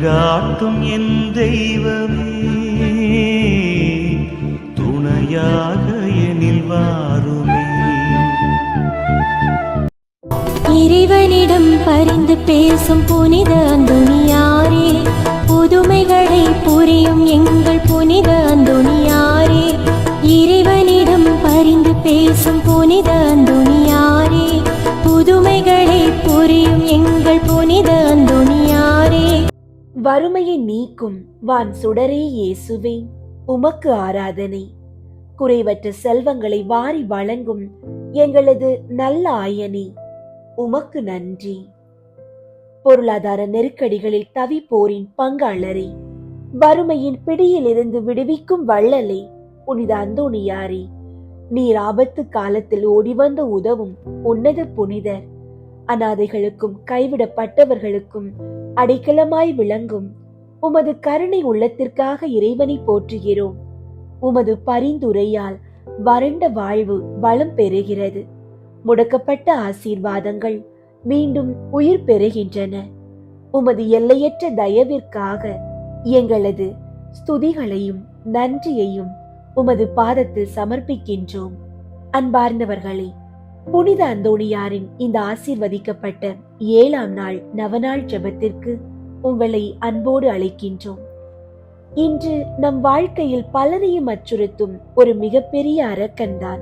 வழிகாட்டும் என் தெய்வமே, துணையாக எனில் வாருமே. இறைவனிடம் பரிந்து பேசும் புனித அந்தோணியாரே, புதுமைகளை புரியும் எங்கள் புனித அந்தோணியாரே. இறைவனிடம் பரிந்து பேசும் புனித அந்தோணியாரே, புதுமைகளை புரியும் எங்கள் புனித அந்தோணியாரே. வறுமையை நீக்கும் வான் சுடரே இயேசுவே, உமக்கு ஆராதனை. குறைவற்ற செல்வங்களை வாரி வழங்கும் எங்களது நல்ல ஆயனே, உமக்கு நன்றி. பொருளாதார நெருக்கடிகளில் தவிப்போரின் பங்காளரே, வறுமையின் பிடியிலிருந்து விடுவிக்கும் வள்ளலே, புனித அந்தோணியாரே, நீர் ஆபத்து காலத்தில் ஓடிவந்து உதவும் உன்னத புனிதர். அநாதைகளுக்கும் கைவிடப்பட்டவர்களுக்கும் அடைக்கலமாய் விளங்கும் உமது கருணை உள்ளத்திற்காக இறைவனை போற்றுகிறோம். உமது பரிந்துரையால் வறண்ட வாழ்வு வளம் பெறுகிறது. முடக்கப்பட்ட ஆசீர்வாதங்கள் மீண்டும் உயிர் பெறுகின்றன. உமது எல்லையற்ற தயவிற்காக எங்களது ஸ்துதிகளையும் நன்றியையும் உமது பாதத்தில் சமர்ப்பிக்கின்றோம். அன்பார்ந்தவர்களே, புனித அந்தோணியாரின் இந்த ஆசீர்வதிக்கப்பட்ட 7ஆம் நாள் நவநாள் ஜெபத்திற்கு உங்களை அன்போடு அழைக்கின்றோம். இன்று நம் வாழ்க்கையில் பலரையும் அச்சுறுத்தும் ஒரு மிகப்பெரிய அரக்கன்தான்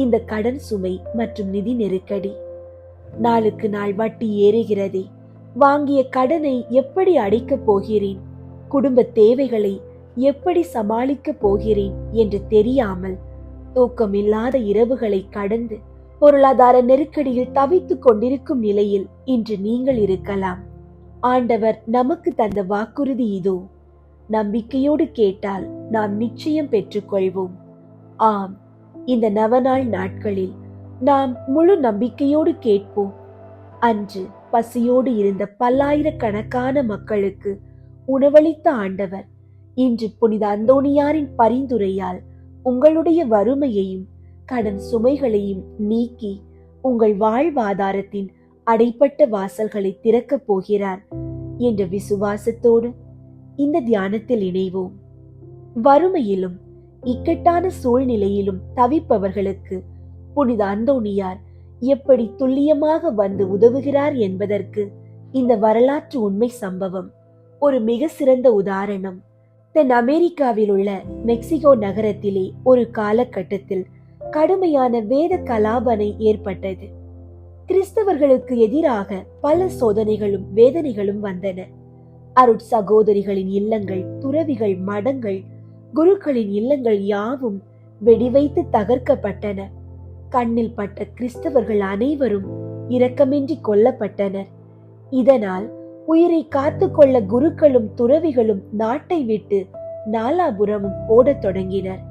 இந்த கடன் சுமை மற்றும் நிதி நெருக்கடி. நாளுக்கு நாள் வட்டி ஏறுகிறதே. வாங்கிய கடனை எப்படி அடைக்கப் போகிறேன், குடும்ப தேவைகளை எப்படி சமாளிக்கப் போகிறேன் என்று தெரியாமல் தூக்கமில்லாத இரவுகளை கடந்து பொருளாதார நெருக்கடியில் தவித்துக் கொண்டிருக்கும் நிலையில் இன்று நீங்கள் இருக்கலாம். ஆண்டவர் நமக்கு தந்த வாக்குறுதி இதோ. நம்பிக்கையோடு கேட்டால் நாம் நிச்சயம் பெற்றுக்கொள்வோம். ஆம், இந்த நவநாள் நாட்களில் நாம் முழு நம்பிக்கையோடு கேட்போம். அன்று பசியோடு இருந்த பல்லாயிரக்கணக்கான மக்களுக்கு உணவளித்த ஆண்டவர் இன்று புனித அந்தோணியாரின் பரிந்துரையால் உங்களுடைய வறுமையையும் கடன் சுமைகளையும் நீக்கி உங்கள் வாழ்வாதாரத்தின் அடைப்பட்ட வாசல்களை திறக்கப் போகிறார் என்ற விசுவாசத்தோடு இந்த தியானத்தில் இணைவோம். வறுமையிலும் இக்கட்டான சூழ்நிலையிலும் தவிப்பவர்களுக்கு புனித அந்தோணியார் எப்படி துல்லியமாக வந்து உதவுகிறார் என்பதற்கு இந்த வரலாற்று உண்மை சம்பவம் ஒரு மிக சிறந்த உதாரணம். தென் அமெரிக்காவில் உள்ள மெக்சிகோ நகரத்திலே ஒரு காலகட்டத்தில் கடுமையான வேத கலாபனை ஏற்பட்டது. கிறிஸ்தவர்களுக்கு எதிராக பல சோதனைகளும் வேதனைகளும் வந்தன. அருட்சகோதரிகளின் இல்லங்கள், துறவிகள், மடங்கள், குருக்களின் இல்லங்கள் யாவும் வெடிவைத்து தகர்க்கப்பட்டன. கண்ணில் பட்ட கிறிஸ்தவர்கள் அனைவரும் இரக்கமின்றி கொல்லப்பட்டனர். இதனால் உயிரை காத்து கொள்ள குருக்களும் துறவிகளும் நாட்டை விட்டு நாலாபுரமும் ஓடத் தொடங்கினர்.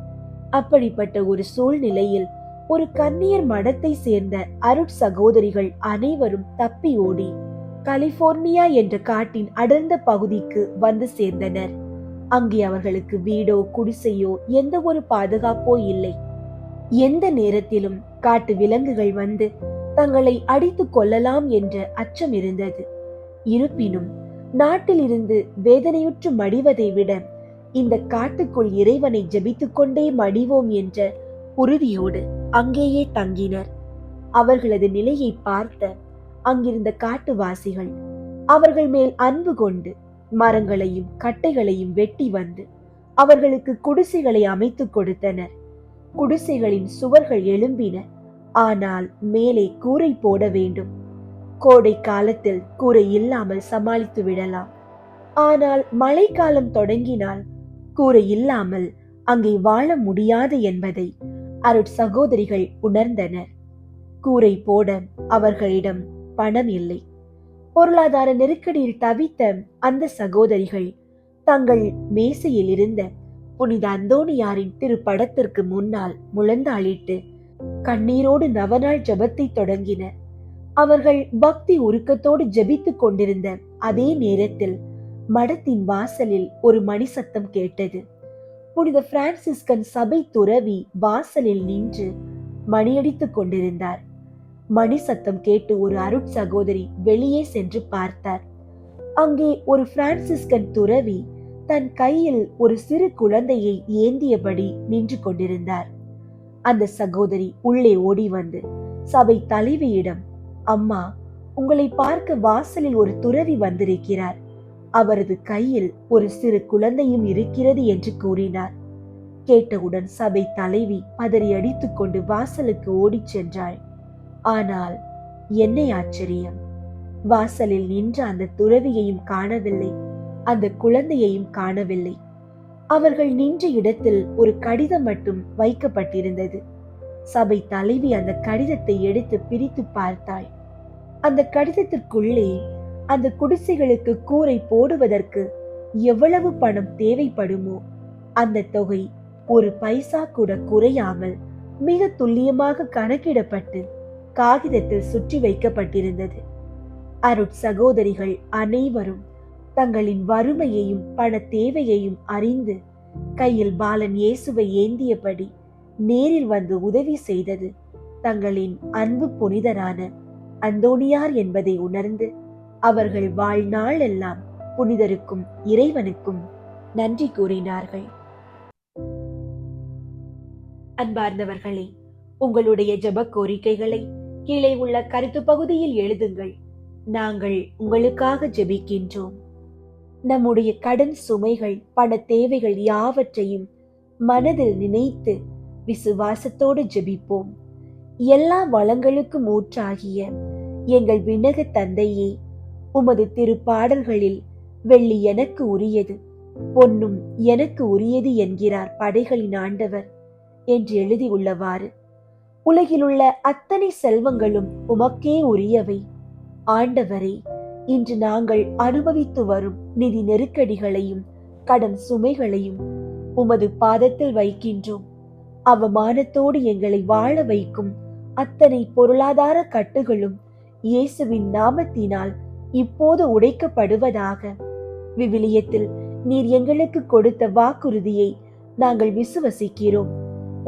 அப்படிப்பட்ட ஒரு சூழ்நிலையில் ஒரு கன்னியர் மடத்தை சேர்ந்த அருட்சகோதரிகள் அனைவரும் தப்பி ஓடி கலிபோர்னியா என்ற காட்டின் அடர்ந்த பகுதிக்கு வந்து சேர்ந்தனர். அங்கே அவர்களுக்கு வீடோ குடிசையோ எந்த ஒரு பாதுகாப்போ இல்லை. எந்த நேரத்திலும் காட்டு விலங்குகள் வந்து தங்களை அடித்து கொள்ளலாம் என்ற அச்சம் இருந்தது. இருப்பினும் நாட்டில் இருந்து வேதனையுற்று மடிவதை விட இந்த காட்டுக்குள் இறைவனை ஜெபித்துக் கொண்டே மடிவோம் என்ற உறுதியோடு அங்கேயே தங்கினர். அவர்களது நிலையை பார்த்த அங்கிருந்த காட்டுவாசிகள் அவர்கள் மேல் அன்பு கொண்டு மரங்களையும் கட்டைகளையும் வெட்டி வந்து அவர்களுக்கு குடிசைகளை அமைத்துக் கொடுத்தனர். குடிசைகளின் சுவர்கள் எழும்பின. ஆனால் மேலே கூரை போட வேண்டும். கோடை காலத்தில் கூரை இல்லாமல் சமாளித்து விடலாம். ஆனால் மழைக்காலம் தொடங்கினால் கூரை இல்லாமல் அங்கே வாழ முடியாது என்பதை அருட்சகோதரிகள் உணர்ந்தனர். கூரை போட அவர்களிடம் பணம் இல்லை. பொருளாதார நெருக்கடியில் தவித்த அந்த சகோதரிகள் தங்கள் மேசையில் இருந்த புனித அந்தோணியாரின் திருப்படத்திற்கு முன்னால் முழந்தாளிட்டு கண்ணீரோடு நவநாள் ஜெபத்தை தொடங்கினர். அவர்கள் பக்தி உருக்கத்தோடு ஜெபித்துக் கொண்டிருந்த அதே நேரத்தில் மடத்தின் வாசலில் ஒரு மணி சத்தம் கேட்டது. புனித பிரான்சிஸ்கன் சபை துறவி வாசலில் நின்று மணியடித்துக் கொண்டிருந்தார். மணி சத்தம் கேட்டு ஒரு அருட்சகோதரி வெளியே சென்று பார்த்தார். அங்கே ஒரு பிரான்சிஸ்கன் துறவி தன் கையில் ஒரு சிறு குழந்தையை ஏந்தியபடி நின்று கொண்டிருந்தார். அந்த சகோதரி உள்ளே ஓடி வந்து சபை தலைவியிடம், அம்மா, உங்களை பார்க்க வாசலில் ஒரு துறவி வந்திருக்கிறார், அவரது கையில் ஒரு சிறு குழந்தையும் இருக்கிறது என்று கூறினார். கேட்டவுடன் சபை தலைவி பதறி அடித்துக் கொண்டு வாசலுக்கு ஓடிச் சென்றாள். ஆனால் என்ன ஆச்சரியம்! வாசலில் நின்ற அந்த துறவியையும் காணவில்லை, அந்த குழந்தையையும் காணவில்லை. அவர்கள் நின்ற இடத்தில் ஒரு கடிதம் மட்டும் வைக்கப்பட்டிருந்தது. சபை தலைவி அந்த கடிதத்தை எடுத்து பிரித்து பார்த்தாள். அந்த கடிதத்திற்குள்ளே அந்த குடிசைகளுக்கு கூரை போடுவதற்கு எவ்வளவு பணம் தேவைப்படுமோ அந்த தொகை ஒரு பைசா கூட குறையாமல் மிக துல்லியமாக கணக்கிடப்பட்டு காகிதத்தில் சுற்றி வைக்கப்பட்டிருந்தது. அருட்சகோதரிகள் அனைவரும் தங்களின் வறுமையையும் பண தேவையையும் அறிந்து கையில் பாலன் இயேசுவை ஏந்தியபடி நேரில் வந்து உதவி செய்தது தங்களின் அன்பு புனிதரான அந்தோணியார் என்பதை உணர்ந்து அவர்கள் வாழ்நாள் எல்லாம் புனிதருக்கும் இறைவனுக்கும் நன்றி கூறினார்கள். அன்பார்ந்தவர்களே, உங்களுடைய ஜெப கோரிக்கைகளை கீழே உள்ள கருத்து பகுதியில் எழுதுங்கள். நாங்கள் உங்களுக்காக ஜெபிக்கின்றோம். நம்முடைய கடன் சுமைகள், பண தேவைகள் யாவற்றையும் மனதில் நினைத்து விசுவாசத்தோடு ஜெபிப்போம். எல்லா வளங்களுக்கும் ஊற்றாகிய எங்கள் விண்ணக தந்தையே, உமது திருப்பாடல்களில் வெள்ளி எனக்கு உரியது, பொன்னும் எனக்கு உரியது என்கிறார் படைகளின் ஆண்டவர் என்று எழுதியுள்ளவாறு உலகிலுள்ள அத்தனை செல்வங்களும் உமக்கே உரியவை. ஆண்டவரே, இன்று நாங்கள் அனுபவித்து வரும் நிதி நெருக்கடிகளையும் கடன் சுமைகளையும் உமது பாதத்தில் வைக்கின்றோம். அவமானத்தோடு எங்களை வாழ வைக்கும் அத்தனை பொருளாதார கட்டுகளும் இயேசுவின் நாமத்தினால் இப்போது உடைக்கப்படுவதாக. விவிலியத்தில் நீர் எங்களுக்கு கொடுத்த வாக்குறுதியை நாங்கள் விசுவசிக்கிறோம்.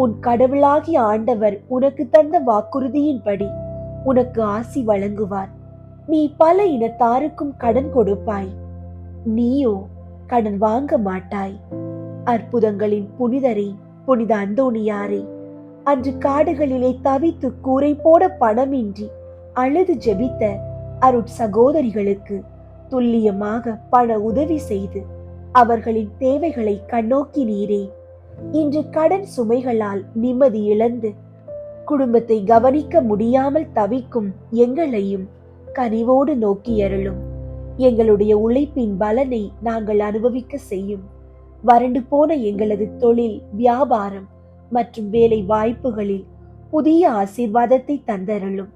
உன் கடவுளாகிய ஆண்டவர் உனக்கு தந்த வாக்குறுதியின்படி உனக்கு ஆசி வழங்குவார். நீ பல இனத்தாருக்கும் கடன் கொடுப்பாய், நீயோ கடன் வாங்க மாட்டாய். அற்புதங்களின் புனிதரே, புனித அந்தோணியாரே, அன்று காடுகளிலே தவித்து கூரை போட பணமின்றி அழுது ஜெபித்த அருட்சகோதரிகளுக்கு துல்லியமாக பண உதவி செய்து அவர்களின் தேவைகளை கண்ணோக்கினீரே. இன்று கடன் சுமைகளால் நிம்மதி இழந்து குடும்பத்தை கவனிக்க முடியாமல் தவிக்கும் எங்களையும் கனிவோடு நோக்கியருளும். எங்களுடைய உழைப்பின் பலனை நாங்கள் அனுபவிக்க செய்யும். வறண்டு போன எங்களது தொழில், வியாபாரம் மற்றும் வேலை வாய்ப்புகளில் புதிய ஆசீர்வாதத்தை தந்தருளும்.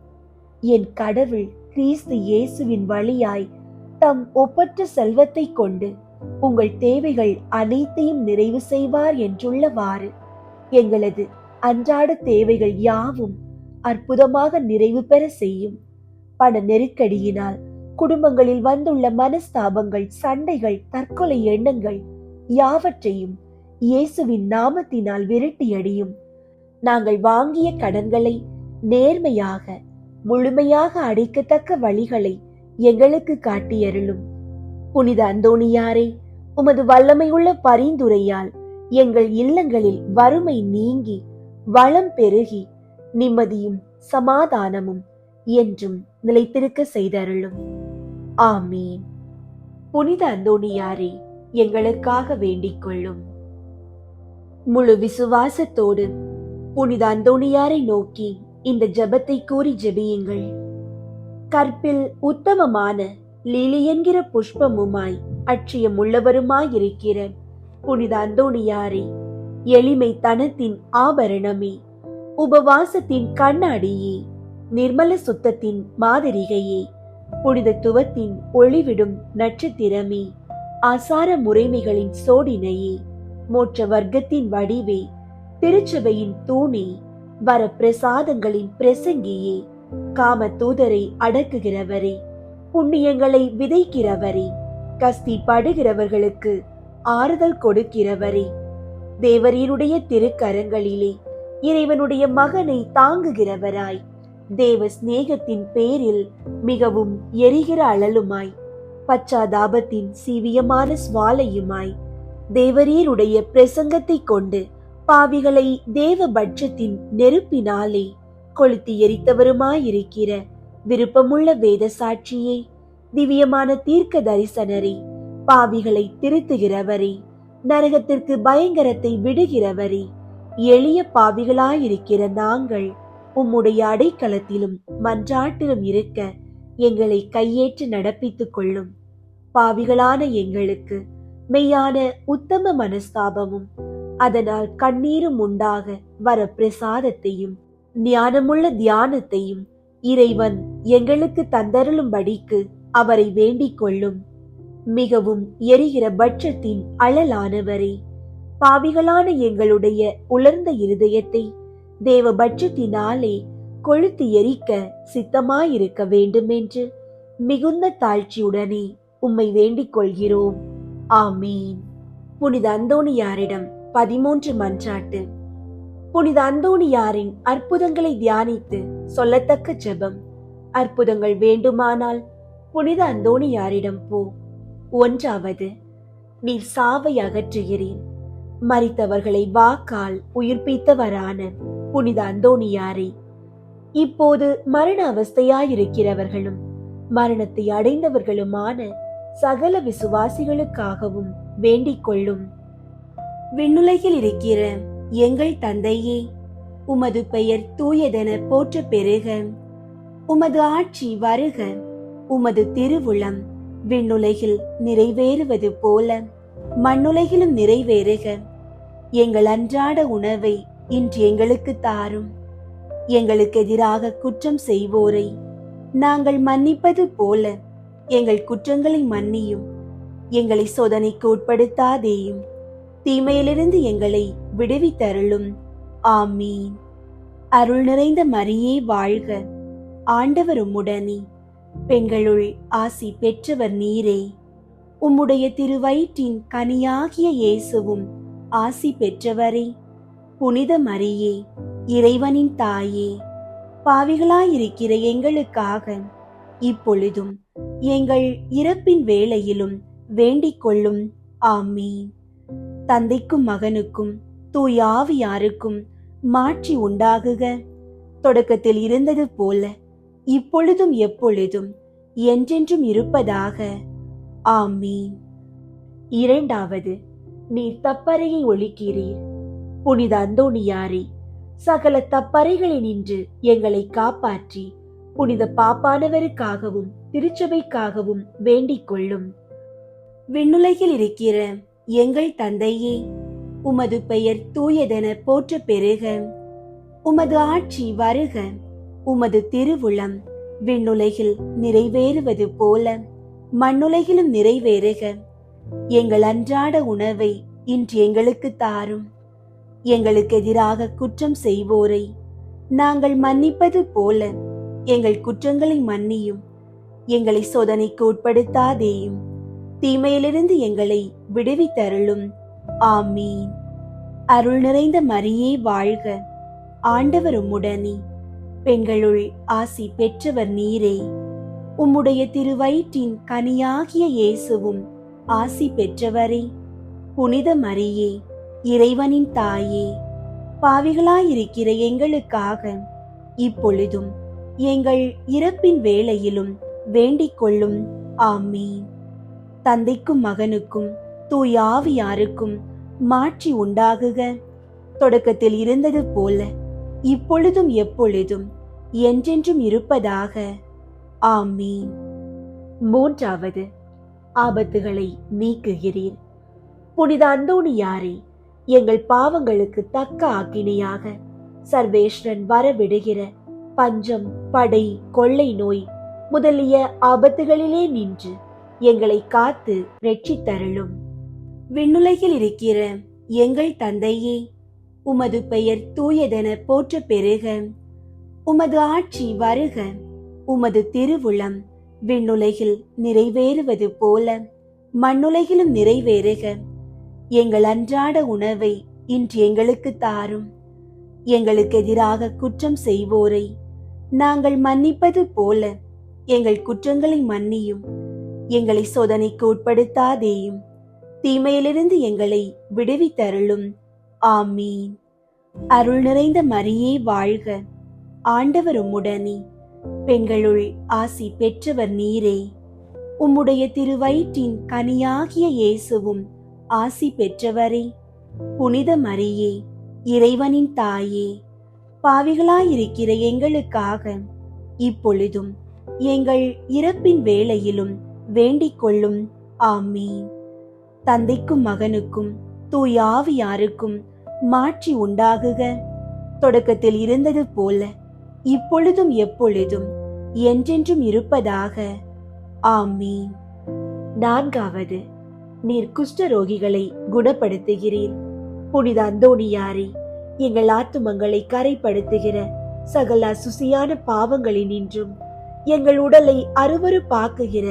என் கடவுள் கிறிஸ்து இயேசுவின் வழியாய் தம் ஒப்பற்ற செல்வத்தை கொண்டு உங்கள் தேவைகள் அனைத்தையும் நிறைவு செய்வார் என்றுள்ளவாறு எங்களது அன்றாட தேவைகள் யாவும் அற்புதமாக நிறைவு பெற செய்யும். பண நெருக்கடியினால் குடும்பங்களில் வந்துள்ள மனஸ்தாபங்கள், சண்டைகள், தற்கொலை எண்ணங்கள் யாவற்றையும் இயேசுவின் நாமத்தினால் விரட்டியடியும். நாங்கள் வாங்கிய கடன்களை நேர்மையாக முழுமையாக அடைக்கத்தக்க வழிகளை எங்களுக்கு காட்டியருளும். புனித அந்தோணியாரே, உமது வல்லமையுள்ள பரிந்துரையால் எங்கள் இல்லங்களில் வறுமை நீங்கி வளம் பெருகி நிம்மதியும் சமாதானமும் என்றும் நிலைத்திருக்க செய்தருளும். ஆமீன். புனித அந்தோணியாரே, எங்களுக்காக வேண்டிக் கொள்ளும். முழு விசுவாசத்தோடு புனித அந்தோணியாரை நோக்கி இந்த ஜெபத்தை கூறி ஜெபியுங்கள். கற்பில் உத்தமமான லீலி என்கிற புஷ்பமுமாய் அட்சியம் உள்ளவருமாயிருக்கிற புனித அந்தோணியாரே, எளிமை தனத்தின் ஆபரணமே, உபவாசத்தின் கண்ணாடியே, நிர்மல சுத்தத்தின் மாதிரிகையே, புனிதத்துவத்தின் ஒளிவிடும் நட்சத்திரமே, ஆசார முறைமைகளின் சோடினையே, மோட்ச வர்க்கத்தின் வடிவே, திருச்சபையின் தூணே, வர பிரசாதங்களின் பிரசங்கியே, காம தூதரை அடக்குகிறவரே, புண்ணியங்களை விதைக்கிறவரே, கஸ்தி படுகிறவர்களுக்கு ஆறுதல் கொடுக்கிறவரே, தேவரீருடைய திருக்கரங்களிலே இறைவனுடைய மகனை தாங்குகிறவராய், தேவ சிநேகத்தின் பேரில் மிகவும் எரிகிற அழலுமாய், பச்சாதாபத்தின் சீவியமான சுவாலையுமாய் தேவரீருடைய பிரசங்கத்தை கொண்டு பாவிகளை தேவ பட்சத்தின் நெருப்பினாலே கொளுத்தி எரித்தவருமாயிருக்கிற விருப்பமுள்ள வேத சாட்சியே, திவ்யமான தீர்க்க தரிசனரே, பாவிகளை திருத்துகிறவரே, நரகத்திற்கு பயங்கரத்தை விடுகிறவரே, எளிய பாவிகளாயிருக்கிற நாங்கள் உம்முடைய அடைக்கலத்திலும் மன்றாட்டிலும் இருக்க எங்களை கையேற்று நடப்பித்துக் கொள்ளும். பாவிகளான எங்களுக்கு மெய்யான உத்தம மனஸ்தாபமும் அதனால் கண்ணீரும் உண்டாக வர பிரசாதத்தையும் ஞானமுள்ள தியானத்தையும் இறைவன் எங்களுக்கு தந்தருளும்படிக்கு அவரை வேண்டிக் கொள்ளும். மிகவும் எரிகிற பட்சத்தின் அழலானவரே, பாவிகளான எங்களுடைய உலர்ந்த இருதயத்தை தேவ பட்சத்தினாலே கொளுத்து எரிக்க சித்தமாயிருக்க வேண்டுமென்று மிகுந்த தாழ்ச்சியுடனே உம்மை வேண்டிக் கொள்கிறோம். ஆமீன். புனித அந்தோணியாரிடம் 13 மன்றாட்டு. புனித அந்தோணியாரின் அற்புதங்களை தியானித்து சொல்லத்தக்க ஜெபம். அற்புதங்கள் வேண்டுமானால் புனித அந்தோணியாரிடம் போ. 1. நீர் சாவை அகற்றுகிறீர். மரித்தவர்களை வாக்கால் உயிர்ப்பித்தவரான புனித அந்தோணியாரே, இப்போது மரண அவஸ்தையாயிருக்கிறவர்களும் மரணத்தை அடைந்தவர்களுமான சகல விசுவாசிகளுக்காகவும் வேண்டிக் கொள்ளும். விண்ணுலகில் இருக்கிற எங்கள் தந்தையே, உமது பெயர் தூயதென போற்ற பெருக. உமது ஆட்சி வருக. உமது திருவுளம் விண்ணுலகில் நிறைவேறுவது போல மண்ணுலகிலும் நிறைவேறுக. எங்கள் அன்றாட உணவை இன்று எங்களுக்கு தாரும். எங்களுக்கு எதிராக குற்றம் செய்வோரை நாங்கள் மன்னிப்பது போல எங்கள் குற்றங்களை மன்னியும். எங்களை சோதனைக்கு உட்படுத்தாதேயும், தீமையிலிருந்து எங்களை விடுவித்தருளும். ஆமீன். அருள் நிறைந்த மரியே வாழ்க. ஆண்டவர் உம்முடனே, பெண்களுள் ஆசி பெற்றவர் நீரே. உம்முடைய திருவயிற்றின் கனியாகிய இயேசுவும் ஆசி பெற்றவரே. புனித மரியே, இறைவனின் தாயே, பாவிகளாயிருக்கிற எங்களுக்காக இப்பொழுதும் எங்கள் இறப்பின் வேளையிலும் வேண்டிக் கொள்ளும். ஆமீன். தந்தைக்கும் மகனுக்கும் தூய ஆவியாருக்கும் மாட்சி உண்டாகுக. தொடக்கத்தில் இருந்தது போல இப்பொழுதும் எப்பொழுதும் என்றென்றும் இருப்பதாக. ஆமீன். 2. நீர் தப்பறையை ஒழிக்கிறீர். புனித அந்தோணியாரே, சகல தப்பறைகளினின்று எங்களை காப்பாற்றி புனித பாப்பானவருக்காகவும் திருச்சபைக்காகவும் வேண்டிக் கொள்ளும். விண்ணுலகில் இருக்கிற எங்கள் தந்தையே, உமது பெயர் தூயதென போற்ற பெருக. உமது ஆட்சி வருக. உமது திருவுளம் விண்ணுலகில் நிறைவேறுவது போல மண்ணுலகிலும் நிறைவேறுக. எங்கள் அன்றாட உணவை இன்று எங்களுக்கு தாரும். எங்களுக்கு எதிராக குற்றம் செய்வோரை நாங்கள் மன்னிப்பது போல எங்கள் குற்றங்களை மன்னியும். எங்களை சோதனைக்கு உட்படுத்தாதேயும், தீமையிலிருந்து எங்களை விடுவித்தருளும். ஆமீன். அருள் நிறைந்த மரியே வாழ்க. ஆண்டவர் உம்முடனே, பெண்களுள் ஆசி பெற்றவர் நீரே. உம்முடைய திருவயிற்றின் கனியாகிய இயேசுவும் ஆசி பெற்றவரே. புனித மரியே, இறைவனின் தாயே, பாவிகளாயிருக்கிற எங்களுக்காக இப்பொழுதும் எங்கள் இறப்பின் வேளையிலும் வேண்டிக் கொள்ளும். ஆமீன். தந்தைக்கும் மகனுக்கும் தூய ஆவியாருக்கும் மாட்சி உண்டாகுக. தொடக்கத்தில் இருந்தது போல இப்பொழுதும் எப்பொழுதும் என்றென்றும் இருப்பதாக. ஆமீன். 3. ஆபத்துகளை நீக்குகிறீர். புனித அந்தோணியாரே, எங்கள் பாவங்களுக்கு தக்க ஆக்கினையாக சர்வேஸ்வரன் வரவிடுகிற பஞ்சம், படை, கொள்ளை நோய் முதலிய ஆபத்துகளிலே நின்று எங்களை காத்து ரட்சித்தருளும். விண்ணுலகில் இருக்கிற எங்கள் தந்தையே, உமது பெயர் தூயதென போற்ற பெருக. உமது ஆட்சி வருக. உமது திருவுளம் விண்ணுலகில் நிறைவேறுவது போல மண்ணுலகிலும் நிறைவேறுக. எங்கள் அன்றாட உணவை இன்று எங்களுக்கு தாரும். எங்களுக்கு எதிராக குற்றம் செய்வோரை நாங்கள் மன்னிப்பது போல எங்கள் குற்றங்களை மன்னியும். எங்களை சோதனைக்கு உட்படுத்தாதேயும், தீமையிலிருந்து எங்களை விடுவித்தருளும். ஆமீன். அருள் நிறைந்த மரியே வாழ்க, ஆண்டவர் உம்முடனே, பெண்களுள் ஆசி பெற்றவர் நீரே. உம்முடைய திருவயிற்றின் கனியாகிய இயேசுவும் ஆசி பெற்றவரே. புனித மரியே, இறைவனின் தாயே, பாவிகளாயிருக்கிற எங்களுக்காக இப்பொழுதும் எங்கள் இறப்பின் வேளையிலும் வேண்டிக் கொள்ளும். ஆமீன். தந்தைக்கும் மகனுக்கும் தூய ஆவியாருக்கும் மாட்சி உண்டாகுக, தொடக்கத்தில் இருந்தது போல இப்பொழுதும் எப்பொழுதும் என்றென்றும் இருப்பதாக. ஆமீன். நான்காவது, நீர் குஷ்டரோகிகளை குணப்படுத்துகிறீர். புனித அந்தோணியாரே, எங்கள் ஆத்துமங்களை கரைப்படுத்துகிற சகல சுசியான பாவங்களினின்றும், எங்கள் உடலை அருவருப்பாக்குகிற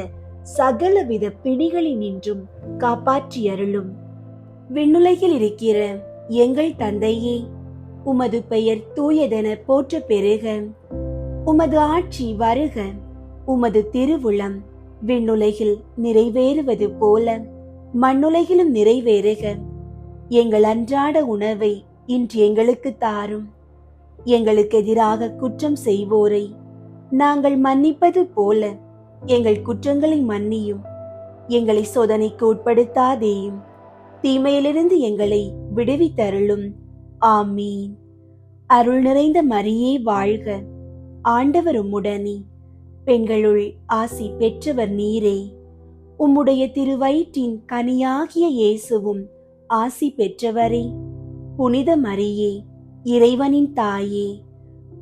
சகலவித பிணிகளினின்றும் காப்பாற்றி அருளும். விண்ணுலகில் இருக்கிற எங்கள் தந்தையே, உமது பெயர் தூயதென போற்ற பெறுக. உமது ஆட்சி வருக. உமது திருவுளம் விண்ணுலகில் நிறைவேறுவது போல மண்ணுலகிலும் நிறைவேறுக. எங்கள் அன்றாட உணவை இன்று எங்களுக்கு தாரும். எங்களுக்கு எதிராக குற்றம் செய்வோரை நாங்கள் மன்னிப்பது போல எங்கள் குற்றங்களை மன்னியும். எங்களை சோதனைக்கு உட்படுத்தாதேயும், தீமையிலிருந்து எங்களை விடுவித்தருளும். ஆமீன். அருள் நிறைந்த மரியே வாழ்க, ஆண்டவர் உம்முடனே, பெண்களுள் ஆசி பெற்றவர் நீரே. உம்முடைய திருவயிற்றின் கனியாகிய இயேசுவும் ஆசி பெற்றவரே. புனித மரியே, இறைவனின் தாயே,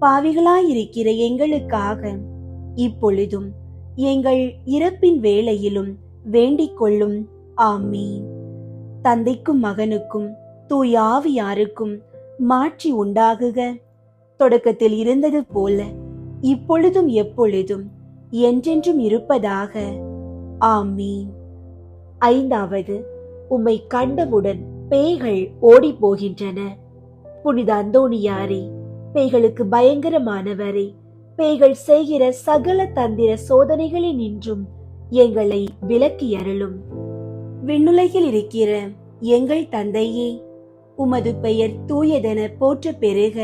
பாவிகளாயிருக்கிற எங்களுக்காக இப்பொழுதும் எங்கள் இறப்பின் வேளையிலும் வேண்டிக் கொள்ளும். ஆமீன். தந்தைக்கும் மகனுக்கும் தூய ஆவியாருக்கும் மாட்சி உண்டாகுக, தொடக்கத்தில் இருந்தது போல இப்பொழுதும் எப்பொழுதும் என்றென்றும் இருப்பதாக. ஆமீன். ஐந்தாவது, உம்மை கண்டவுடன் பேய்கள் ஓடி போகின்றன. புனித அந்தோணியாரே, பேய்களுக்கு பயங்கரமானவரே, பேய்கள் செய்கிற சகல தந்திர சோதனைகளில் நின்றும் எங்களை விலக்கி அருளும். விண்ணுலகில் இருக்கிற எங்கள் தந்தையே, உமது பெயர் தூயதென போற்ற பெறுக.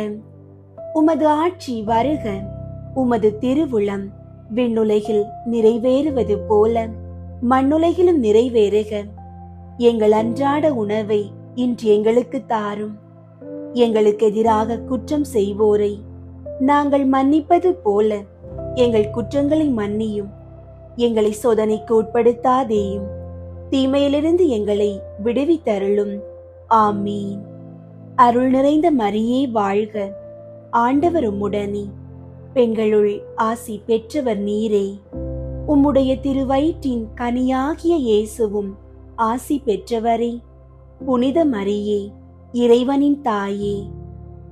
உமது ஆட்சி வருக. உமது திருவுளம் விண்ணுலகில் நிறைவேறுவது போல மண்ணுலகிலும் நிறைவேறுக. எங்கள் அன்றாட உணவை இன்று எங்களுக்கு தாரும். எங்களுக்கு எதிராக குற்றம் செய்வோரை நாங்கள் மன்னிப்பது போல எங்கள் குற்றங்களை மன்னியும். எங்களை சோதனைக்கு உட்படுத்தாதேயும், தீமையிலிருந்து எங்களை விடுவித்தருளும். ஆமீன். அருள் நிறைந்த மரியே வாழ்க, ஆண்டவர் உம்முடனே, பெண்களுள் ஆசி பெற்றவர் நீரே. உம்முடைய திருவயிற்றின் கனியாகிய இயேசுவும் ஆசி பெற்றவரே. புனித மரியே, இறைவனின் தாயே,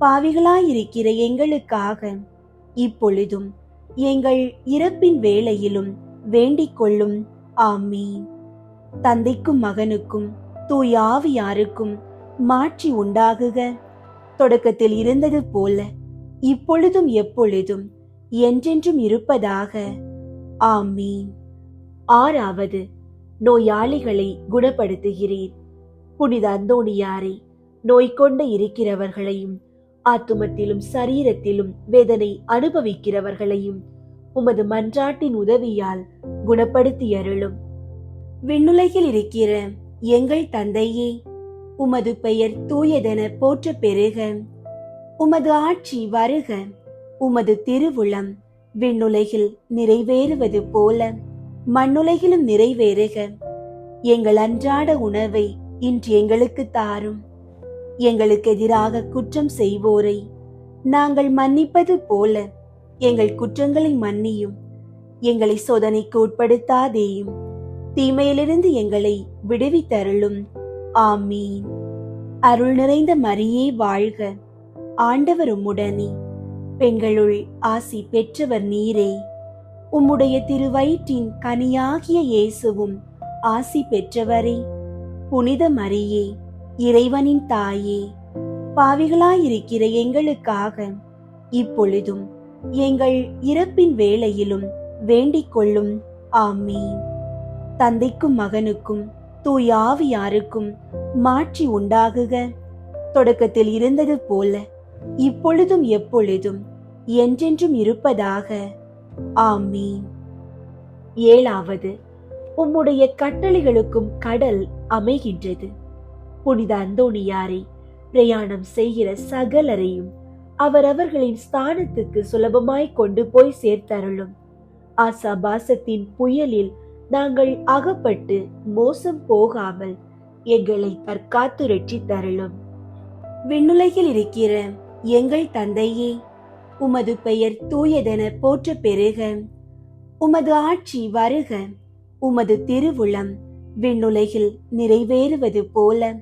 பாவிகளாயிருக்கிற எங்களுக்காக இப்பொழுதும் எங்கள் இறப்பின் வேளையிலும் வேண்டிக் கொள்ளும். ஆமீன். தந்தைக்கும் மகனுக்கும் தூய ஆவியாருக்கும் மாட்சி உண்டாகுக, தொடக்கத்தில் இருந்தது போல இப்பொழுதும் எப்பொழுதும் என்றென்றும் இருப்பதாக. ஆமீன். ஆறாவது, நோயாளிகளை குணப்படுத்துகிறீர். புனித அந்தோணியாரே, நோய் கொண்டு இருக்கிறவர்களையும் ஆத்துமத்திலும் சரீரத்திலும் வேதனை அனுபவிக்கிறவர்களையும் உமது மன்றாட்டின் உதவியால் குணப்படுத்தி அருளும். விண்ணுலகில் இருக்கிற எங்கள் தந்தையே, உமது பெயர் தூயதென போற்ற பெறுக. உமது ஆட்சி வருக. உமது திருவுளம் விண்ணுலகில் நிறைவேறுவது போல மண்ணுலகிலும் நிறைவேறுக. எங்கள் அன்றாட உணவை இன்று எங்களுக்கு தாரும். எங்களுக்கு எதிராக குற்றம் செய்வோரை நாங்கள் மன்னிப்பது போல எங்கள் குற்றங்களை மன்னியும். எங்களை சோதனைக்கு உட்படுத்தாதேயும், தீமையிலிருந்து எங்களை விடுவித்தருளும். ஆமீன். அருள் நிறைந்த மரியே வாழ்க, ஆண்டவர் உம்முடனே, பெண்களுள் ஆசி பெற்றவர் நீரே. உம்முடைய திருவயிற்றின் கனியாகிய இயேசுவும் ஆசி பெற்றவரே. புனித மரியே, இறைவனின் தாயே, பாவிகளாயிருக்கிற எங்களுக்காக இப்பொழுதும் எங்கள் இறப்பின் வேளையிலும் வேண்டிக் கொள்ளும். ஆமீன். தந்தைக்கும் மகனுக்கும் தூய ஆவியாருக்கும் மாட்சி உண்டாகுக. தொடக்கத்தில் இருந்தது போல இப்பொழுதும் எப்பொழுதும் என்றென்றும் இருப்பதாக. ஆமீன். ஏழாவது, உம்முடைய கட்டளைகளுக்கும் கடல் அமைகின்றது. புனித அந்தோணியாரை பிரயாணம் செய்கிற சகலரையும் அவரவர்களின் ஸ்தானத்துக்கு சுலபமாய் கொண்டு போய் சேர்த்தருளும். ஆசாபாசத்தின் புயலில் நாங்கள் அகப்பட்டு மோசம் போகாமல் எங்களை தற்காத்து ரட்சித்தருளும். விண்ணுலகில் இருக்கிற எங்கள் தந்தையே, உமது பெயர் தூயதென போற்ற பெறுக. உமது ஆட்சி வருக. உமது திருவுளம் விண்ணுலகில் நிறைவேறுவது போல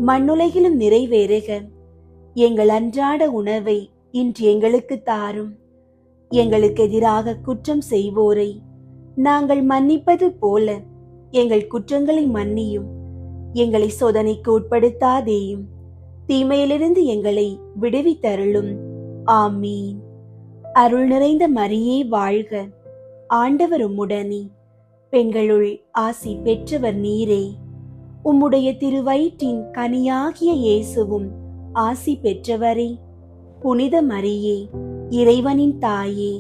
மண்ணுலகிலும் நிறைவேறுக. எங்கள் அன்றாட உணவை இன்று எங்களுக்கு தாரும். எங்களுக்கு எதிராக குற்றம் செய்வோரை நாங்கள் மன்னிப்பது போல எங்கள் குற்றங்களை மன்னியும். எங்களை சோதனைக்கு உட்படுத்தாதேயும், தீமையிலிருந்து எங்களை விடுவித்தருளும். ஆமீன். அருள் நிறைந்த மரியே வாழ்க. ஆண்டவர் உம்முடனே, பெண்களுள் ஆசி பெற்றவர் நீரே. உம்முடைய திருவயிற்றின் கனியாகிய இயேசுவும் ஆசி பெற்றவரே. புனித மரியே, இறைவனின் தாயே,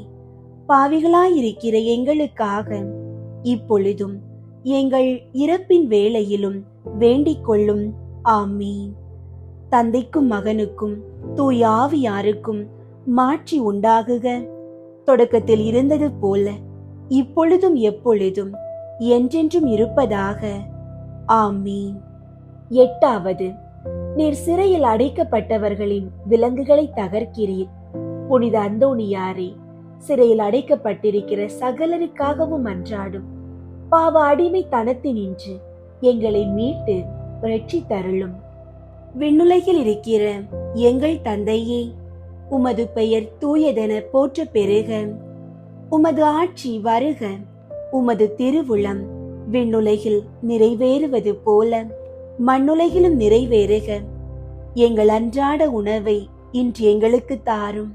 பாவிகளாயிருக்கிற எங்களுக்காக இப்பொழுதும் எங்கள் இறப்பின் வேளையிலும் வேண்டிக் கொள்ளும். ஆமீன். தந்தைக்கும் மகனுக்கும் தூய ஆவியாருக்கும் மாட்சி உண்டாகுக. தொடக்கத்தில் இருந்தது போல இப்பொழுதும் எப்பொழுதும் என்றென்றும் இருப்பதாக. ஆமீன். எட்டாவது, நீர் சிறையில் அடைக்கப்பட்டவர்களின் விலங்குகளை தகர்க்கிறீர். புனித அந்தோணியாரே, சிறையில் அடைக்கப்பட்டிருக்கிற சகலருக்காகவும் அன்றாடும். பாவ அடிமைத்தனத்தினின்று எங்களை மீட்டு ரட்சித்தருளும். விண்ணுலகில் இருக்கிற எங்கள் தந்தையே, உமது பெயர் தூயதென போற்ற பெறுக. உமது ஆட்சி வருக. உமது திருவுளம் விண்ணுலகில் நிறைவேறுவது போல மண்ணுலகிலும் நிறைவேறுக. எங்கள் அன்றாட உணவை இன்று எங்களுக்கு தாரும்.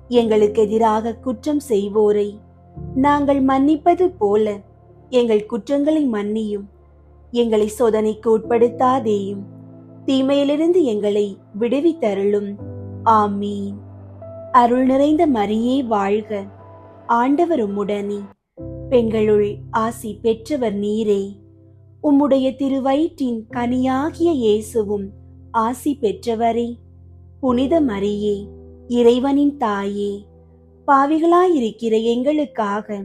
எங்களுக்கு எதிராக குற்றம் செய்வோரை நாங்கள் மன்னிப்பது போல எங்கள் குற்றங்களை மன்னியும். எங்களை சோதனைக்கு உட்படுத்தாதேயும், தீமையிலிருந்து எங்களை விடுவித்தருளும். ஆமீன். அருள் நிறைந்த மரியே வாழ்க. ஆண்டவர் உம்முடனே, பெண்களுள் ஆசி பெற்றவர் நீரே. உம்முடைய திருவயிற்றின் கனியாகிய இயேசுவும் ஆசி பெற்றவரே. புனித மரியே, இறைவனின் தாயே, பாவிகளாயிருக்கிற எங்களுக்காக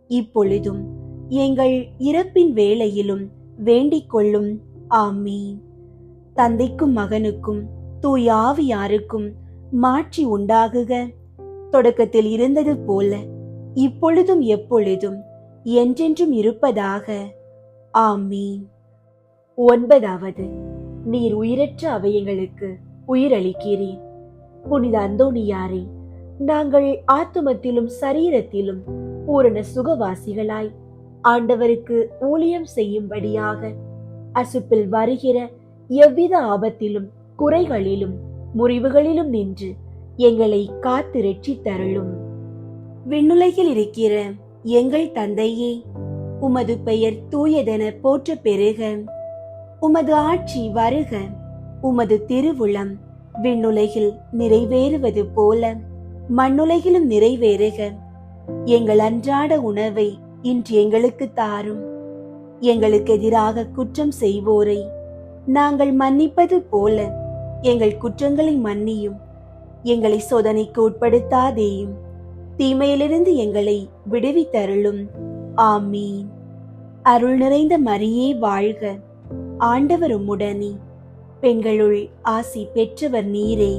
இப்பொழுதும் எங்கள் இறப்பின் வேளையிலும் வேண்டிக் கொள்ளும். ஆமீன். தந்தைக்கும் மகனுக்கும் தூய ஆவியாருக்கும் மாட்சி உண்டாகுக. தொடக்கத்தில் இருந்தது போல இப்பொழுதும் எப்பொழுதும் என்றென்றும் இருப்பதாக. ஆமீன். ஒன்பதாவது, நீர் உயிரற்ற அவயங்களுக்கு உயிரளிக்கிறீர். புனித அந்தோணியாரை, நாங்கள் ஆத்துமத்திலும் சரீரத்திலும் பூரண சுகவாசிகளாய் ஆண்டவருக்கு ஊழியம் செய்யும்படியாக அசுப்பில் வருகிற எவ்வித ஆபத்திலும் குறைகளிலும் முறிவுகளிலும் நின்று எங்களை காத்து ரட்சித்தருளும். விண்ணுலகில் இருக்கிற எங்கள் தந்தையே, உமது பெயர் தூயதென போற்ற பெறுக. உமது ஆட்சி வருக. உமது திருவுளம் விண்ணுலகில் நிறைவேறுவது போல மண்ணுலகிலும் நிறைவேறுக. எங்கள் அன்றாட உணவை இன்று எங்களுக்கு தாரும். எங்களுக்கு எதிராக குற்றம் செய்வோரை நாங்கள் மன்னிப்பது போல எங்கள் குற்றங்களை மன்னியும். எங்களை சோதனைக்கு உட்படுத்தாதேயும், தீமையிலிருந்து எங்களை விடுவித்தருளும். ஆமீன். அருள் நிறைந்த மரியே வாழ்க. ஆண்டவர் உம்முடனே, பெண்களுள் ஆசி பெற்றவர் நீரே.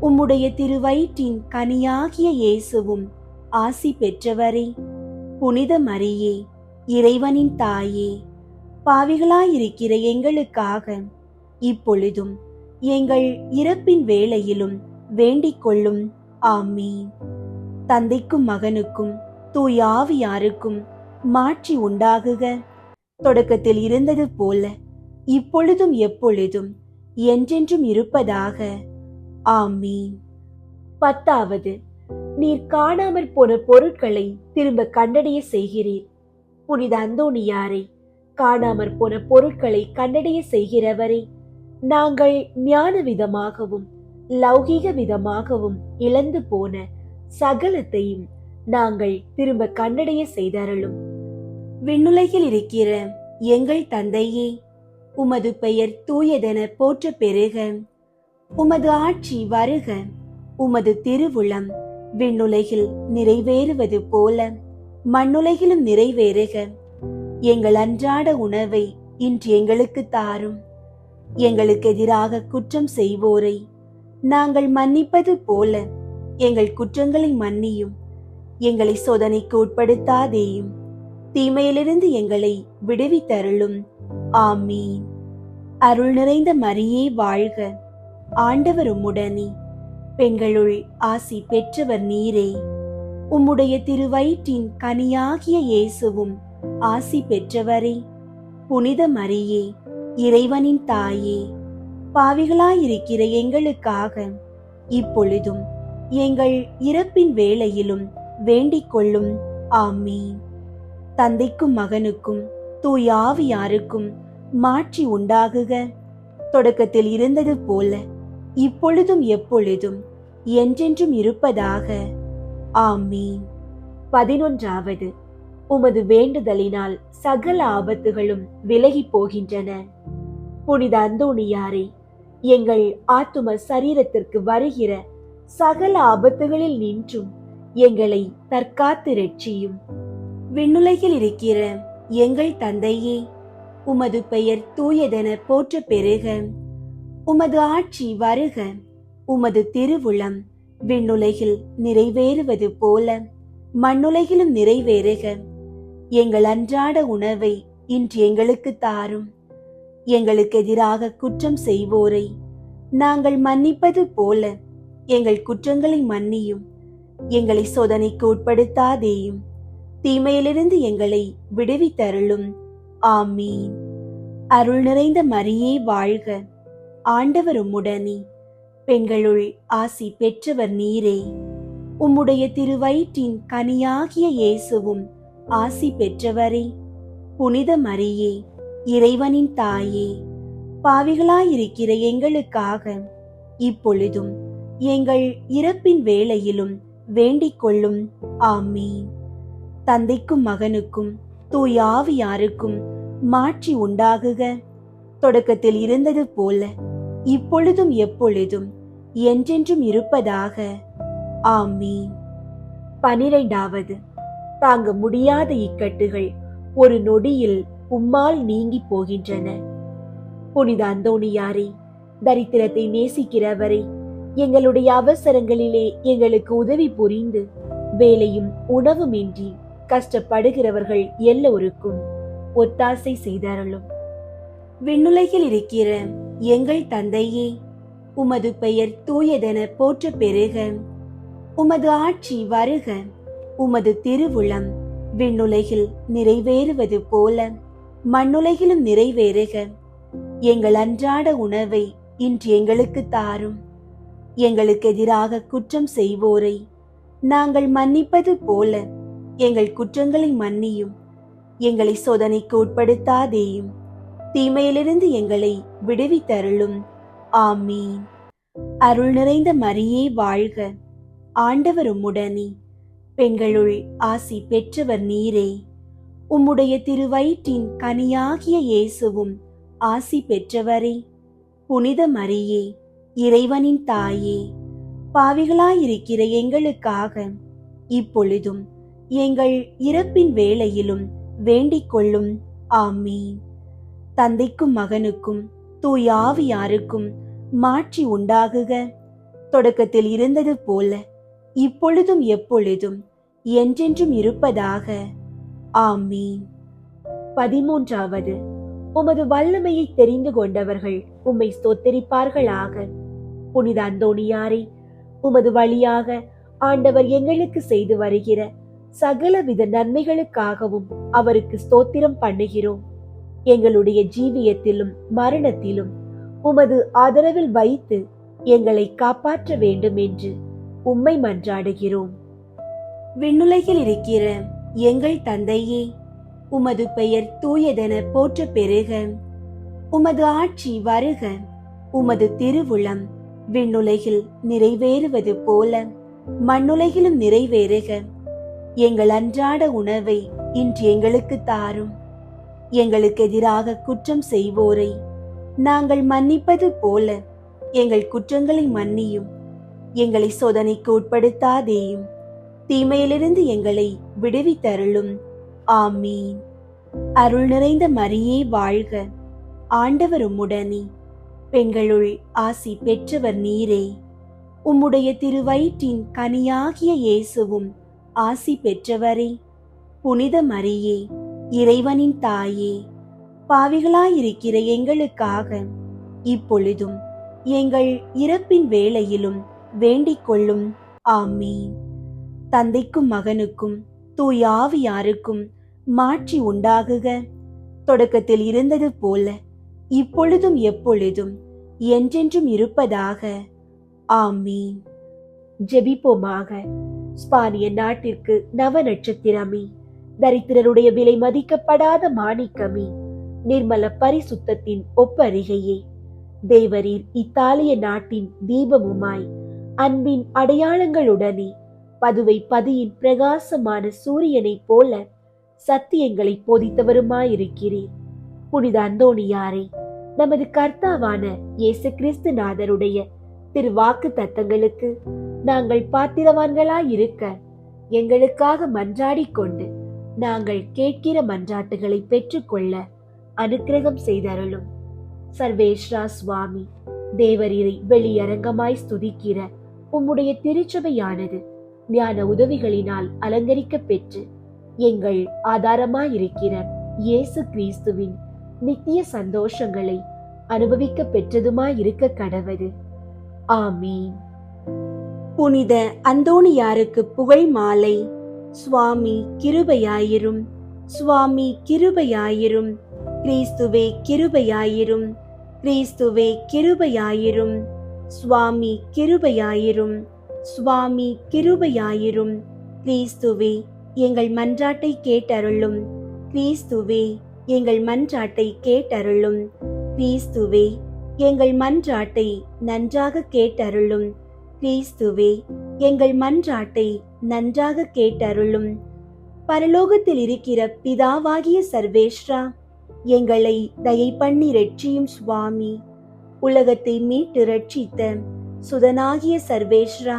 உம்முடைய திருவயிற்றின் கனியாகிய இயேசுவும் ஆசி பெற்றவரே. புனித மரியே, இறைவனின் தாயே, பாவிகளாயிருக்கிற எங்களுக்காக இப்பொழுதும் எங்கள் இறப்பின் வேளையிலும் வேண்டிக் கொள்ளும். ஆமீன். தந்தைக்கும் மகனுக்கும் தூய ஆவியாருக்கும் மாட்சி உண்டாகுக. தொடக்கத்தில் இருந்தது போல இப்பொழுதும் எப்பொழுதும் என்றென்றும் இருப்பதாக. ஆமீன். பத்தாவது, நீர் காணாமற் போன பொருட்களை திரும்ப கண்டடைய செய்கிறீர். புனித அந்தோணியாரை, காணாமற் போன பொருட்களை கண்டடைய செய்கிறவரே, நாங்கள் ஞான விதமாகவும் லௌகீக விதமாகவும் இழந்து போன சகலத்தையும் நாங்கள் திரும்ப கண்டடைய செய்தருளும். விண்ணுலகில் இருக்கிற எங்கள் தந்தையே, உமது பெயர் தூயதென போற்ற பெருக. உமது ஆட்சி வருக. உமது திருவுளம் விண்ணுலகில் நிறைவேறுவது போல மண்ணுலகிலும் நிறைவேறுக. எங்கள் அன்றாட உணவை இன்று எங்களுக்கு தாரும். எங்களுக்கு எதிராக குற்றம் செய்வோரை நாங்கள் மன்னிப்பது போல எங்கள் குற்றங்களை மன்னியும். எங்களை சோதனைக்கு உட்படுத்தாதேயும், தீமையிலிருந்து எங்களை விடுவித்தருளும். ஆமீன். அருள் நிறைந்த மரியே வாழ்க. ஆண்டவர் உம்முடனே, பெண்களுள் ஆசி பெற்றவர் நீரே. உம்முடைய திருவயிற்றின் கனியாகிய இயேசுவும் ஆசி பெற்றவரே. புனித மரியே, இறைவனின் தாயே, பாவிகளாயிருக்கிற எங்களுக்காக இப்பொழுதும் எங்கள் இறப்பின் வேளையிலும் வேண்டிக் கொள்ளும். ஆமீன். தந்தைக்கும் மகனுக்கும் தூய ஆவியாருக்கும் மாட்சி உண்டாகுக. தொடக்கத்தில் இருந்தது போல இப்பொழுதும் எப்பொழுதும் என்றென்றும் இருப்பதாக. ஆமீன். 11வது. உமது வேண்டுதலினால் சகல ஆபத்துகளும் விலகி போகின்றன. புனித அந்தோணியாரை, எங்கள் ஆத்தும சரீரத்திற்கு வருகிற சகல ஆபத்துகளில் நின்றும் எங்களை தற்காத்து இரட்சியும். விண்ணுலகில் இருக்கிற எங்கள் தந்தையே, உமது பெயர் தூயதென போற்ற பெருக. உமது ஆட்சி வருக. உமது திருவுளம் விண்ணுலகில் நிறைவேறுவது போல மண்ணுலகிலும் நிறைவேறுக. எங்கள் அன்றாட உணவை இன்று எங்களுக்கு தாரும். எங்களுக்கு எதிராக குற்றம் செய்வோரை நாங்கள் மன்னிப்பது போல எங்கள் குற்றங்களை மன்னியும். எங்களை சோதனைக்கு உட்படுத்தாதேயும், தீமையிலிருந்து எங்களை விடுவித்தருளும். ஆமீன். அருள் நிறைந்த மரியே வாழ்க. ஆண்டவர் உம்முடனே, பெண்களுள் ஆசி பெற்றவர் நீரே. உம்முடைய திருவயிற்றின் கனியாகிய இயேசுவும் ஆசி பெற்றவரே. புனித மரியே, இறைவனின் தாயே, பாவிகளாயிருக்கிற எங்களுக்காக இப்பொழுதும் எங்கள் இறப்பின் வேளையிலும் வேண்டிக் கொள்ளும். ஆமீன். தந்தைக்கும் மகனுக்கும் தூய ஆவியாருக்கும் மாட்சி உண்டாகுக. தொடக்கத்தில் இருந்தது போல இப்பொழுதும் எப்பொழுதும் என்றென்றும் இருப்பதாக. ஆமீன். 12வது. தாங்க முடியாத இக்கட்டுகள் ஒரு நொடியில் உம்மால் நீங்கி போகின்றன. புனித அந்தோணியாரே, தரித்திரத்தை நேசிக்கிறவரை, எங்களுடைய அவசரங்களிலே எங்களுக்கு உதவி புரிந்து வேலையும் உணவுமின்றி கஷ்டப்படுகிறவர்கள் எல்லோருக்கும் ஒத்தாசை செய்தருளும். விண்ணுலகில் இருக்கிற எங்கள் தந்தையே, உமது பெயர் தூயதென போற்ற பெருக. உமது ஆட்சி வருக. உமது திருவுளம் விண்ணுலகில் நிறைவேறுவது போல மண்ணுலகிலும் நிறைவேறுக. எங்கள் அன்றாட உணவை இன்று எங்களுக்கு தாரும். எங்களுக்கு எதிராக குற்றம் செய்வோரை நாங்கள் மன்னிப்பது போல எங்கள் குற்றங்களை மன்னியும். எங்களை சோதனைக்கு உட்படுத்தாதேயும், தீமையிலிருந்து எங்களை விடுவித்தருளும். ஆமீன். அருள் நிறைந்த மரியே வாழ்க. ஆண்டவர் உம்முடனே, பெண்களுள் ஆசி பெற்றவர் நீரே. உம்முடைய திருவயிற்றின் கனியாகிய இயேசுவும் ஆசி பெற்றவரே. புனித மரியே, இறைவனின் தாயே, பாவிகளாயிருக்கிற எங்களுக்காக இப்பொழுதும் எங்கள் இறப்பின் வேளையிலும் வேண்டிக் கொள்ளும். ஆமீன். தந்தைக்கும் மகனுக்கும் தூய ஆவியாருக்கும் மாட்சி உண்டாகுக. தொடக்கத்தில் இருந்தது போல இப்பொழுதும் எப்பொழுதும் என்றென்றும் இருப்பதாக. ஆமீன். 13வது. உமது வல்லமையை தெரிந்து கொண்டவர்கள் உம்மை ஸ்தோத்தரிப்பார்களாக. புனித அந்தோணியாரை, உமது வழியாக ஆண்டவர் எங்களுக்கு செய்து வருகிற சகலவித நன்மைகளுக்காகவும் அவருக்கு ஸ்தோத்திரம் பண்ணுகிறோம். எங்களுடைய ஜீவியத்திலும் மரணத்திலும் உமது ஆதரவில் வைத்து எங்களை காப்பாற்ற வேண்டும் என்று உம்மை மன்றாடுகிறோம். விண்ணுலகில் இருக்கிற எங்கள் தந்தையே, உமது பெயர் தூயதென போற்ற பெறுக. உமது ஆட்சி வருக. உமது திருவுளம் விண்ணுலகில் நிறைவேறுவது போல மண்ணுலகிலும் நிறைவேறுக. எங்கள் அன்றாட உணவை இன்று எங்களுக்கு தாரும். எங்களுக்கு எதிராக குற்றம் செய்வோரை நாங்கள் மன்னிப்பது போல எங்கள் குற்றங்களை மன்னியும். எங்களை சோதனைக்கு உட்படுத்தாதேயும், தீமையிலிருந்து எங்களை விடுவித்தருளும். ஆமீன். அருள் நிறைந்த மரியே வாழ்க. ஆண்டவர் உம்முடனே, பெண்களுள் ஆசி பெற்றவர் நீரே. உம்முடைய திருவயிற்றின் கனியாகிய இயேசுவும் ஆசி பெற்றவரே. புனித மரியே, இறைவனின் தாயே, பாவிகளாயிருக்கிற எங்களுக்காக இப்பொழுதும் எங்கள் இறப்பின் வேளையிலும் வேண்டிக் கொள்ளும். ஆமீன். தந்தைக்கும் மகனுக்கும் தூய ஆவியாருக்கும் மாட்சி உண்டாகுக. தொடக்கத்தில் இருந்தது போல இப்பொழுதும் எப்பொழுதும் என்றென்றும் இருப்பதாக. ஆமீன். ஜெபிப்போமாக. ஸ்பானிய நாட்டிற்கு நவ நட்சத்திரமே, தரித்திரருடைய விலை மதிக்கப்படாத மாணிக்கமே, நிர்மல பரிசுத்தத்தின் ஒப்பரிகையே, தேவரீர் இத்தாலிய நாட்டின் தீபமுமாய் அன்பின் அடையாளங்களுடனே பதுவை பதியின் பிரகாசமான சூரியனைப் போல சத்தியங்களை போதித்தவருமாயிருக்கிறீர். புனித அந்தோணியாரே, நமது கர்த்தாவான இயேசு கிறிஸ்து நாதருடைய திருவாக்கு தத்தங்களுக்கு நாங்கள் பாத்திரவான்களாயிருக்க எங்களுக்காக மன்றாடிக் கொண்டு நாங்கள் கேட்கிற மன்றாட்டுகளை பெற்றுக்கொள்ள அனுக்கிரகம் செய்தருளும். சர்வேஸ்வரா சுவாமி, தேவரீரை வெளியரங்கமாய் ஸ்துதிக்கிற உம்முடைய திருச்சபையானது ஞான உதவிகளினால் அலங்கரிக்க பெற்று எங்கள் ஆதாரமாயிருக்கிற இயேசு கிறிஸ்துவின் நித்திய சந்தோஷங்களை அனுபவிக்க பெற்றதுமாயிருக்க கடவது. ஆமீன். புனித அந்தோணியாருக்கு புகழ் மாலை. சுவாமி கிருபையாயிரும், சுவாமி கிருபையாயிரும், கிறிஸ்துவே கிருபையாயிரும், கிறிஸ்துவே கிருபையாயிரும், சுவாமி கிருபையாயிரும், சுவாமி கிருபையாயிரும். கிறிஸ்துவே எங்கள் மன்றாட்டை கேட்டருளும், கிறிஸ்துவே எங்கள் மன்றாட்டை கேட்டருளும், கிறிஸ்துவே எங்கள் மன்றாட்டை நன்றாக கேட்டருளும், கிறிஸ்துவே எங்கள் மன்றாட்டை நன்றாக கேட்டருளும். பரலோகத்தில் இருக்கிற பிதாவாகிய சர்வேஸ்வரா, எங்களை தயை பண்ணி ரட்சியும் சுவாமி. உலகத்தை மீட்டு ரட்சித்த சுதனாகிய சர்வேஸ்வரா,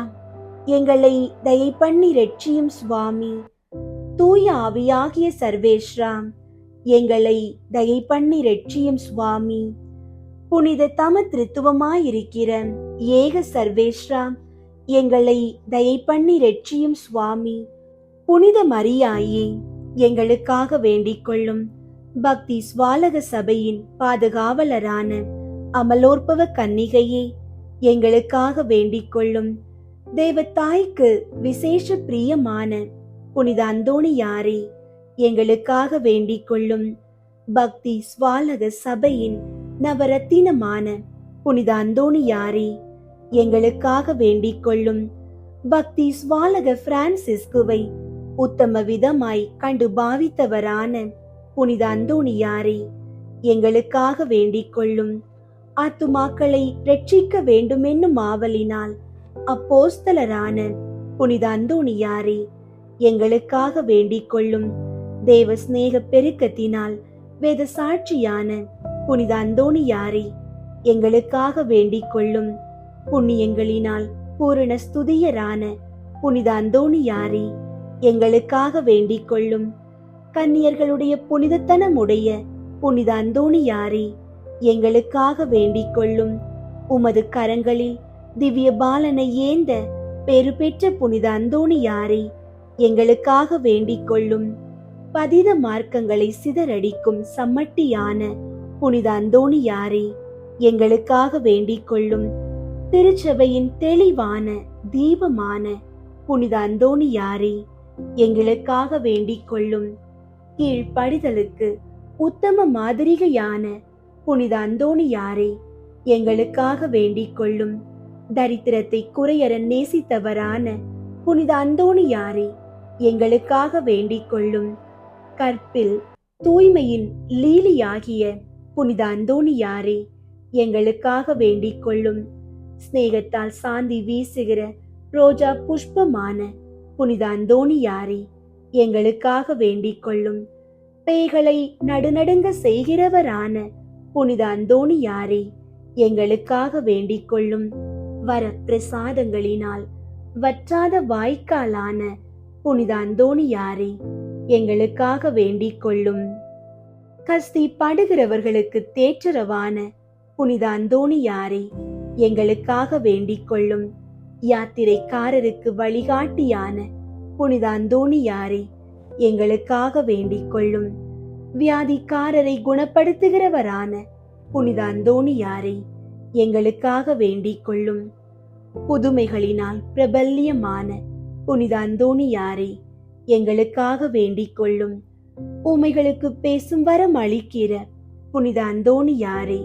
எங்களை தயை பண்ணி ரட்சியும் சுவாமி. தூய ஆவியாகிய சர்வேஸ்வரா, எங்களை தயை பண்ணி ரட்சியும் சுவாமி. புனித தம திருத்துவமாயிருக்கிற ஏக சர்வேஸ்வரா, எங்களை தயை பண்ணி ரட்சியும் சுவாமி. புனித மரியாயே, எங்களுக்காக வேண்டிக் கொள்ளும். பக்தி ஸ்வாலக சபையின் பாதுகாவலரான அமலோற்பவ கன்னிகையே, எங்களுக்காக வேண்டிக் கொள்ளும். தேவத்தாய்க்கு விசேஷ பிரியமான புனித அந்தோணியாரே, எங்களுக்காக வேண்டிக் கொள்ளும். பக்தி ஸ்வாலக சபையின் நவரத்தினமான புனித அந்தோணியாரே, எங்களுக்காக வேண்டிக் கொள்ளும். பக்தி ஸ்வாலக பிரான்சிஸ்குவை உத்தம விதமாய் கண்டு பாவித்தவரான புனித அந்தோணியாரே, எங்களுக்காக வேண்டிக் கொள்ளும். ஆத்துமாக்களை ரட்சிக்க வேண்டுமென்னும் ஆவலினால் அப்போஸ்தலரான புனித அந்தோணியாரே, எங்களுக்காக வேண்டிக் கொள்ளும். தேவ சிநேக பெருக்கத்தினால் வேத சாட்சியான புனித அந்தோணியாரே, எங்களுக்காக வேண்டிக் கொள்ளும். புண்ணியங்களினால் பூரண ஸ்துதியரான புனித அந்தோணியாரே, எங்களுக்காக வேண்டிக் கொள்ளும். கன்னியர்களுடைய புனிதத்தனமுடைய புனித அந்தோணியாரே, எங்களுக்காக வேண்டிக் கொள்ளும். உமது கரங்களில் திவ்ய பாலனை ஏந்த பெரு பெற்ற புனித அந்தோணியாரே, எங்களுக்காக வேண்டிக் கொள்ளும். பதித மார்க்கங்களை சிதறடிக்கும் சம்மட்டியான புனித அந்தோணியாரே, எங்களுக்காக வேண்டிக் கொள்ளும். திருச்சபையின் தெளிவான தீபமான புனித அந்தோணியாரே, எங்களுக்காக வேண்டிக் கொள்ளும். கீழ்ப்படிதலுக்கு உத்தம மாதிரிகையான புனித அந்தோணியாரே, எங்களுக்காக வேண்டிக் கொள்ளும். தரித்திரத்தை குறையற நேசித்தவரான புனித அந்தோணியாரே, எங்களுக்காக வேண்டிக் கொள்ளும். கற்பில் தூய்மையின் லீலியாகிய புனித அந்தோணியாரே, எங்களுக்காக வேண்டிக் கொள்ளும். சிநேகத்தால் சாந்தி வீசுகிற ரோஜா புஷ்பமான புனித அந்தோணியாரே, எங்களுக்காக வேண்டிக் கொள்ளும். பேய்களை நடுநடுங்க செய்கிறவரான புனித அந்தோணியாரே, எங்களுக்காக வேண்டிக் கொள்ளும். வர பிரசாதங்களினால் வற்றாத வாய்க்காலான புனித அந்தோணியாரே, எங்களுக்காக வேண்டிக் கொள்ளும். கஸ்தி படுகிறவர்களுக்கு தேற்றரவான புனித அந்தோணியாரே, எங்களுக்காக வேண்டிக் கொள்ளும். யாத்திரைக்காரருக்கு வழிகாட்டியான புனித அந்தோணியாரே, எங்களுக்காக வேண்டிக் கொள்ளும். வியாதிக்காரரை குணப்படுத்துகிறவரான புனித அந்தோணியாரே, எங்களுக்காக வேண்டிக் கொள்ளும். புதுமைகளினால் பிரபல்யமான புனித அந்தோணியாரே, எங்களுக்காக வேண்டிக் கொள்ளும். ஊமைகளுக்கு பேசும் வரம் அளிக்கிற புனித அந்தோணியாரே,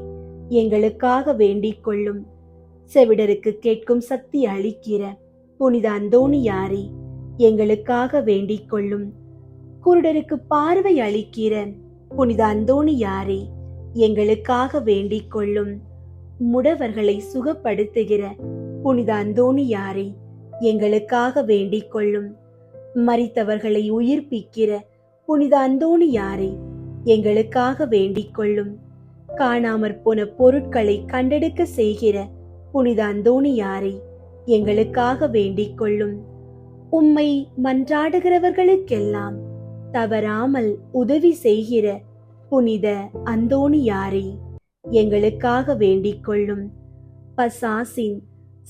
எங்களுக்காக வேண்டிக் கொள்ளும். செவிடருக்கு கேட்கும் சக்தி அளிக்கிற புனித அந்தோணியாரே, எங்களுக்காக வேண்டிக் கொள்ளும். குருடருக்கு பார்வை அளிக்கிற புனித அந்தோணியாரே, எங்களுக்காக வேண்டிக் கொள்ளும். முடவர்களை சுகப்படுத்துகிற புனித அந்தோணியாரே, எங்களுக்காக வேண்டிக் கொள்ளும். மரித்தவர்களை உயிர்ப்பிக்கிற புனித அந்தோணியாரே, எங்களுக்காக வேண்டிக் கொள்ளும். காணாமற் போன பொருட்களை கண்டெடுக்க செய்கிற புனித அந்தோணியாரே, எங்களுக்காக வேண்டிக் கொள்ளும். உம்மை மன்றாடுகிறவர்களுக்கெல்லாம் தவறாமல் உதவி செய்கிற புனித அந்தோணியாரே, எங்களுக்காக வேண்டிக் கொள்ளும். பசாசின்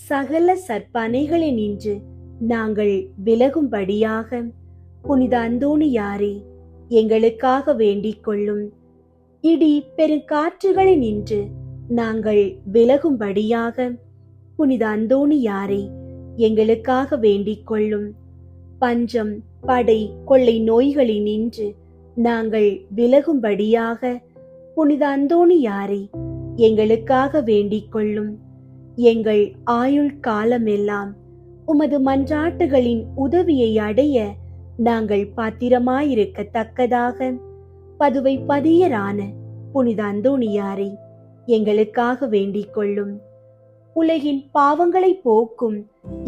சகல சற்பனைகளினின்று நாங்கள் விலகும்படியாக புனித அந்தோணியாரே, எங்களுக்காக வேண்டிக் கொள்ளும். இடி பெருங்காற்றுகளினின்று நாங்கள் விலகும்படியாக புனித அந்தோணியாரே, எங்களுக்காக வேண்டிக் கொள்ளும். பஞ்சம், படை, கொள்ளை நோய்களினின்று நாங்கள் விலகும்படியாக புனித அந்தோணியாரே, எங்களுக்காக வேண்டிக் கொள்ளும். எங்கள் ஆயுள் காலமெல்லாம் உமது மன்றாட்டுகளின் உதவியை அடைய நாங்கள் பாத்திரமாயிருக்கத்தக்கதாக பதுவை பதியரான புனித அந்தோணியாரே, எங்களுக்காக வேண்டிக் கொள்ளும். உலகின் பாவங்களை போக்கும்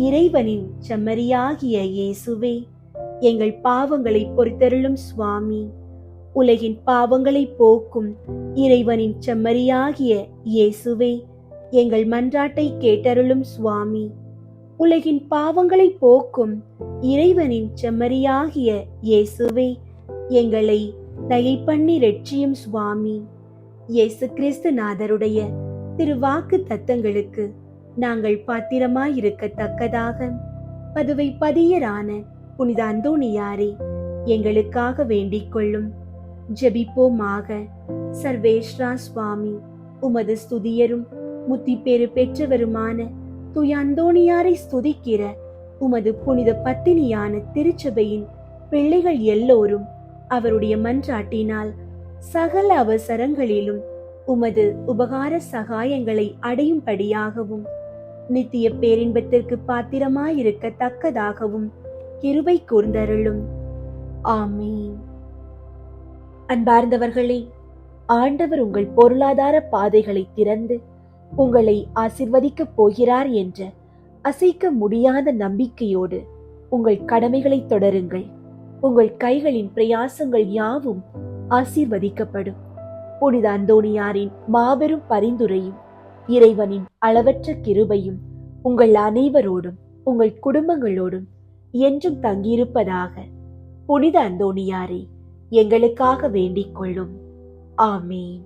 இறைவனின் செம்மறியாகிய இயேசுவே, எங்கள் பாவங்களை பொறுத்தருளும் சுவாமி. உலகின் பாவங்களை போக்கும் இறைவனின் செம்மறியாகிய இயேசுவே, எங்கள் மன்றாட்டை கேட்டருளும் சுவாமி. உலகின் பாவங்களை போக்கும் இறைவனின் செம்மறியாகிய இயேசுவே, எங்களை தயை பண்ணி ரட்சியும் சுவாமி. இயேசு கிறிஸ்து நாதருடைய திருவாக்கு தத்தங்களுக்கு நாங்கள் பாத்திரமாயிருக்கத்தக்கதாக பதுவை பதியரான புனித அந்தோணியாரே, எங்களுக்காக வேண்டிக் கொள்ளும். ஜெபிப்போமாக. சர்வேஸ்வரா சுவாமி, உமது ஸ்துதியரும் முத்தி பேறு பெற்றவருமான தூய அந்தோணியாரை ஸ்துதிக்கிற உமது புனித பத்தினியான திருச்சபையின் பிள்ளைகள் எல்லோரும் அவருடைய மன்றாட்டினால் சகல அவசரங்களிலும் உமது உபகார சகாயங்களை அடையும்படியாகவும் நித்திய பேரின்பத்திற்கு பாத்திரமாயிருக்கத்தக்கதாகவும் கிருபை கூர்ந்தருளும். ஆமீன். அன்பார்ந்தவர்களே, ஆண்டவர் உங்கள் பொருளாதார பாதைகளை திறந்து உங்களை ஆசிர்வதிக்கப் போகிறார் என்ற அசைக்க முடியாத நம்பிக்கையோடு உங்கள் கடமைகளை தொடருங்கள். உங்கள் கைகளின் பிரயாசங்கள் யாவும் ஆசீர்வதிக்கப்படும். புனித அந்தோணியாரின் மாபெரும் பரிந்துரையும் இறைவனின் அளவற்ற கிருபையும் உங்கள் அனைவரோடும் உங்கள் குடும்பங்களோடும் என்றும் தங்கியிருப்பதாக. புனித அந்தோணியாரே, எங்களுக்காக வேண்டிக் கொள்ளும். ஆமீன்.